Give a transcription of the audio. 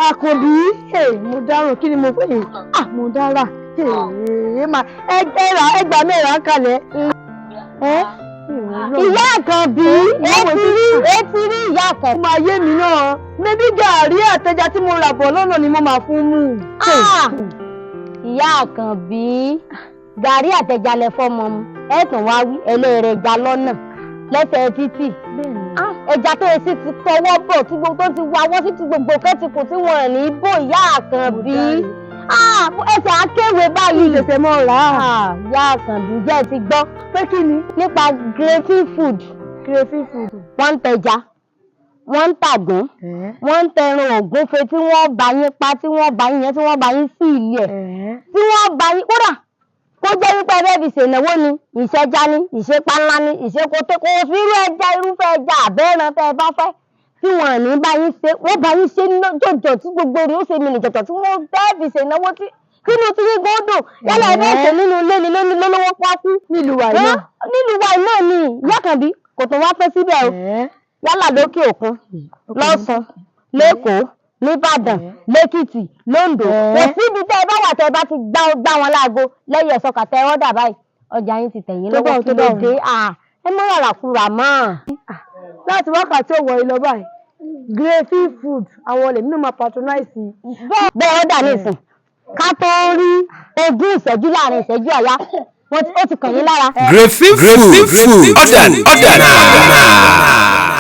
Àkànbí mo dáràn kí ni mo pè é mo dára ẹgbà mẹ́ra kalẹ̀ ìyá Àkànbí etí rí ìyá Àkànbí. ọmọ ayé mi náà mẹ́bí gàárì àtẹja tí mo rà bọ̀ lọ́nà ni mo máa fún mú. ìyá Àkànbí gàárì àtẹja lẹ fọmọ mu ẹ̀tàn wá wí ẹlẹ́rẹ̀ ẹja lọ́nà lẹ́sẹ̀ títì. ẹja tó èsì ti tọwọ́ bọ̀ tí gbogbo tó ti wáwọ́ sí ti gbogbo kẹ́tìkù tí wọ́n ní bò ìyá Àkànbí. ẹsẹ̀ akéwé báyìí lẹsẹ̀ mọ́ rà á. ìyá Àkànbí jẹ́ ti gbọ́ pé kí ni nípa crayfish food. wọ́n ń tẹja wọ́n ń tàgún wọ́n ń tẹran ògúnfe tí wọ́n bá yín pa tí wọ́n bá yín yẹn tí wọ́n bá yín sí ilé ẹ̀ tí wọ́n bá yín kódà kó jẹ́ wípé ẹgbẹ́ fi ṣènáwó ni ìṣẹ́já ni ìṣepá ńlá ni ìṣekóté kò sí irúfẹ́ ẹja àbẹ́ràn tẹ́ ẹ bá fẹ́ tí wọ́n ní bá yín ṣe wọ́n bá yín ṣe jọ̀jọ̀ tí gbogbo rẹ̀ ó ṣe mìíràn jọ̀jọ̀ tí wọ́n bẹ́ẹ̀ fi ṣènáwó tí kínú tí rí gbọ́dọ̀ yálà ẹgbẹ́ ìṣe nínú ilé ni lólówó pákú nílùú wa náà ni ìyá Àkànbí kò tó wá fẹ́ síbẹ̀ o yálà lókè òkun lọ́sàn lẹ́kọ̀ọ́ nìbàdàn lẹ́kìtì lóńdó kò síbi tẹ́ ẹ bá wà tẹ́ ẹ bá ti gbá wọn láago lẹ́yìn ẹ̀sọ́ kàtẹ́ ọ̀dà báyìí ọjà yín ti tẹ̀yìn lọ́wọ́ kí ló dé ẹ mọ́ rárá kúra mọ́. láti wákàtí òwò ìlọ báyìí crayfish food àwọn olè nínú máa patronize. bẹ́ẹ̀ ó dà nísìn ká tó rí ogún ìṣẹ́jú láàrin ìṣẹ́jú àyá ó ti kàn yín lára. crayfish food ọ̀dà náà.